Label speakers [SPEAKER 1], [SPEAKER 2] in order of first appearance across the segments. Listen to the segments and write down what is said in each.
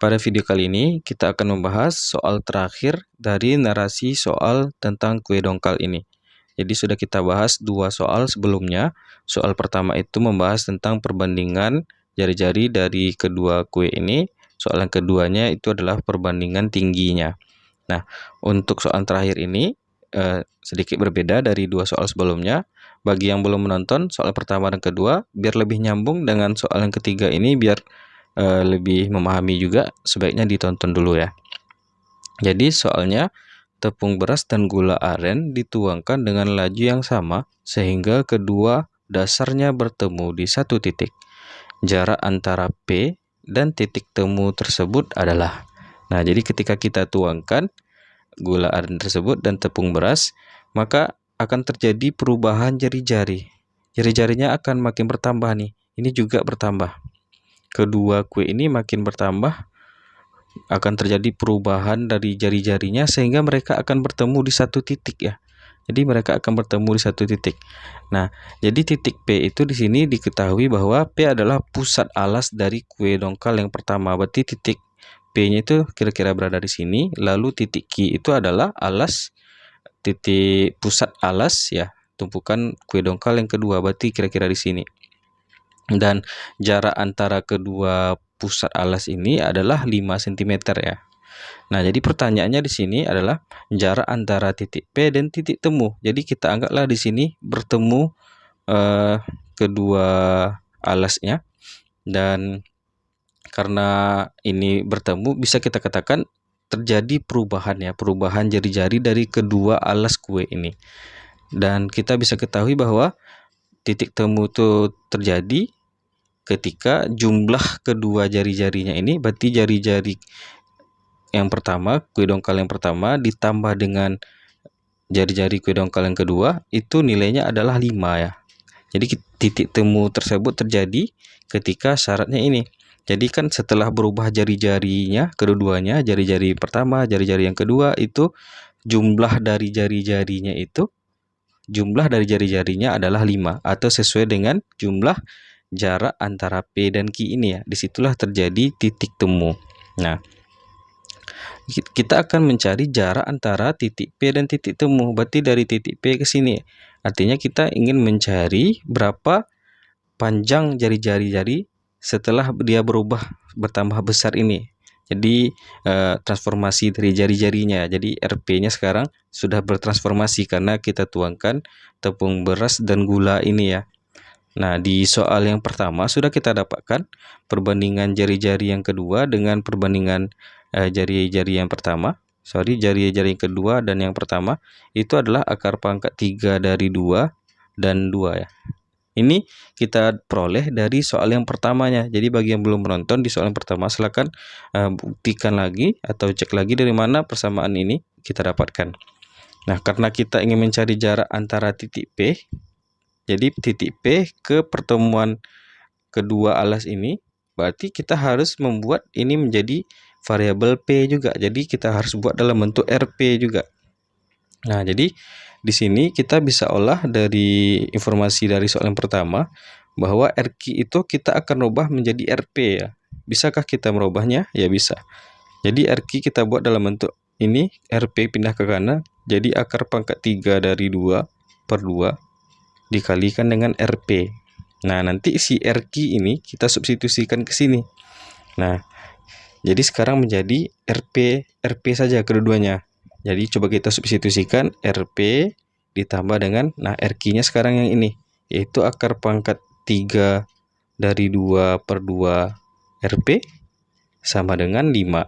[SPEAKER 1] Pada video kali ini kita akan membahas soal terakhir dari narasi soal tentang kue dongkal ini. Jadi sudah kita bahas dua soal sebelumnya. Soal pertama itu membahas tentang perbandingan jari-jari dari kedua kue ini. Soal yang keduanya itu adalah perbandingan tingginya. Nah, untuk soal terakhir ini sedikit berbeda dari dua soal sebelumnya. Bagi yang belum menonton soal pertama dan kedua, biar lebih nyambung dengan soal yang ketiga ini, biar lebih memahami juga, sebaiknya ditonton dulu ya. Jadi soalnya, tepung beras dan gula aren dituangkan dengan laju yang sama sehingga kedua dasarnya bertemu di satu titik. Jarak antara P dan titik temu tersebut adalah. Nah, jadi ketika kita tuangkan gula aren tersebut dan tepung beras, maka akan terjadi perubahan jari-jari. Jari-jarinya akan makin bertambah nih. Ini juga bertambah. Kedua kue ini makin bertambah, akan terjadi perubahan dari jari-jarinya sehingga mereka akan bertemu di satu titik ya. Jadi mereka akan bertemu di satu titik. Nah, jadi titik P itu di sini diketahui bahwa P adalah pusat alas dari kue dongkal yang pertama. Berarti titik P-nya itu kira-kira berada di sini, lalu titik Q itu adalah alas, titik pusat alas ya, tumpukan kue dongkal yang kedua. Berarti kira-kira di sini. Dan jarak antara kedua pusat alas ini adalah 5 cm ya. Nah, jadi pertanyaannya di sini adalah jarak antara titik P dan titik temu. Jadi kita anggaplah di sini bertemu kedua alasnya, dan karena ini bertemu bisa kita katakan terjadi perubahan ya, perubahan jari-jari dari kedua alas kue ini. Dan kita bisa ketahui bahwa titik temu itu terjadi ketika jumlah kedua jari-jarinya ini, berarti jari-jari yang pertama, kue dongkal yang pertama ditambah dengan jari-jari kue dongkal yang kedua, itu nilainya adalah 5 ya. Jadi titik temu tersebut terjadi ketika syaratnya ini. Jadi kan setelah berubah jari-jarinya, keduanya, jari-jari pertama, jari-jari yang kedua, itu jumlah dari jari-jarinya adalah 5, atau sesuai dengan jumlah jarak antara P dan Q ini ya. Disitulah terjadi titik temu. Nah, kita akan mencari jarak antara titik P dan titik temu. Berarti dari titik P ke sini. Artinya kita ingin mencari berapa panjang jari-jari setelah dia bertambah besar ini. Jadi transformasi dari jari-jarinya. Jadi RP-nya sekarang sudah bertransformasi karena kita tuangkan tepung beras dan gula ini ya. Nah, di soal yang pertama sudah kita dapatkan perbandingan jari-jari yang kedua dengan perbandingan jari-jari yang pertama. Jari-jari yang kedua dan yang pertama itu adalah akar pangkat 3 dari 2 dan 2 ya. Ini kita peroleh dari soal yang pertamanya. Jadi bagi yang belum menonton di soal yang pertama, silakan buktikan lagi atau cek lagi dari mana persamaan ini kita dapatkan. Nah, karena kita ingin mencari jarak antara titik P, jadi titik P ke pertemuan kedua alas ini, berarti kita harus membuat ini menjadi variabel P juga. Jadi kita harus buat dalam bentuk RP juga. Nah, jadi di sini kita bisa olah dari informasi dari soal yang pertama bahwa RQ itu kita akan rubah menjadi RP ya. Bisakah kita merubahnya? Ya bisa. Jadi RQ kita buat dalam bentuk ini, RP pindah ke kanan, jadi akar pangkat 3 dari 2 per 2 dikalikan dengan RP. Nah, nanti si RQ ini kita substitusikan ke sini. Nah, jadi sekarang menjadi RP saja keduanya. Jadi coba kita substitusikan RP ditambah dengan, nah RQ-nya sekarang yang ini, yaitu akar pangkat 3 dari 2 per 2 RP sama dengan 5.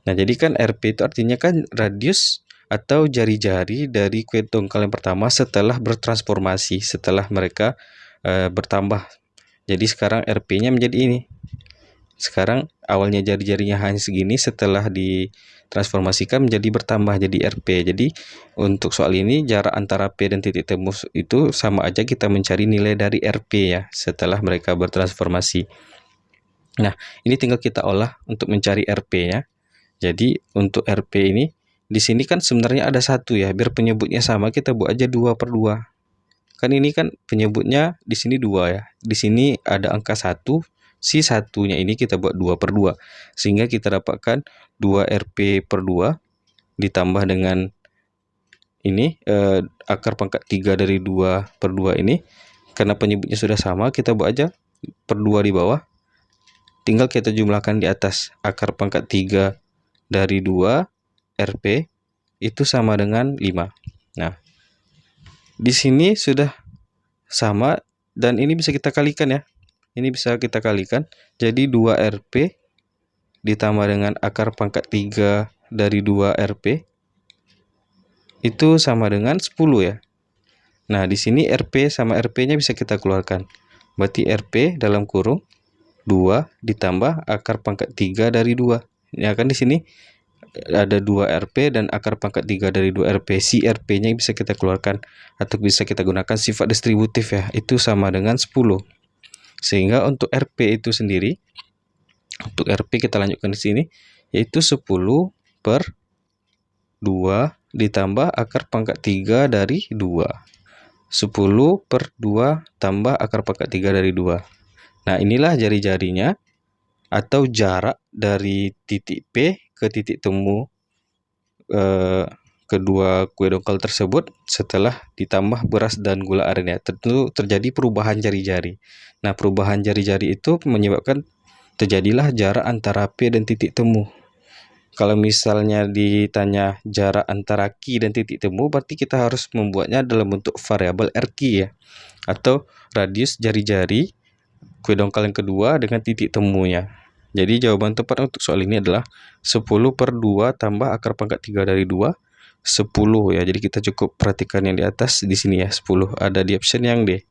[SPEAKER 1] Nah, jadi kan RP itu artinya kan radius atau jari-jari dari kue dongkal yang pertama setelah bertransformasi, setelah mereka bertambah. Jadi sekarang RP-nya menjadi ini. Sekarang awalnya jari-jarinya hanya segini, setelah ditransformasikan menjadi bertambah jadi RP. Jadi untuk soal ini jarak antara P dan titik temu itu sama aja kita mencari nilai dari RP ya setelah mereka bertransformasi. Nah, ini tinggal kita olah untuk mencari RP-nya. Jadi untuk RP ini di sini kan sebenarnya ada satu ya, biar penyebutnya sama kita buat aja 2 per 2. Kan ini kan penyebutnya di sini 2 ya. Di sini ada angka 1, si satunya ini kita buat 2 per 2. Sehingga kita dapatkan 2RP per 2 ditambah dengan ini akar pangkat 3 dari 2 per 2 ini. Karena penyebutnya sudah sama, kita buat aja per 2 di bawah. Tinggal kita jumlahkan di atas. Akar pangkat 3 dari 2 RP itu sama dengan 5. Nah, di sini sudah sama dan ini bisa kita kalikan ya. Ini bisa kita kalikan. Jadi 2RP ditambah dengan akar pangkat 3 dari 2RP itu sama dengan 10 ya. Nah, di sini RP sama RP-nya bisa kita keluarkan. Berarti RP dalam kurung 2 ditambah akar pangkat 3 dari 2. Ya kan di sini ada 2 RP dan akar pangkat 3 dari 2 RP. Si RP-nya bisa kita keluarkan atau bisa kita gunakan sifat distributif ya. Itu sama dengan 10. Sehingga untuk RP itu sendiri, untuk RP kita lanjutkan di sini, yaitu 10 per 2 ditambah akar pangkat 3 dari 2. 10 per 2 tambah akar pangkat 3 dari 2. Nah, inilah jari-jarinya atau jarak dari titik P ke titik temu kedua kue dongkal tersebut setelah ditambah beras dan gula arennya. Tentu terjadi perubahan jari-jari. Nah, perubahan jari-jari itu menyebabkan terjadilah jarak antara P dan titik temu. Kalau misalnya ditanya jarak antara Q dan titik temu, berarti kita harus membuatnya dalam bentuk variabel RQ ya, atau radius jari-jari kue dongkal yang kedua dengan titik temunya. Jadi jawaban tepat untuk soal ini adalah 10 per 2 tambah akar pangkat 3 dari 2, 10 ya. Jadi kita cukup perhatikan yang di atas di sini ya, 10 ada di option yang D.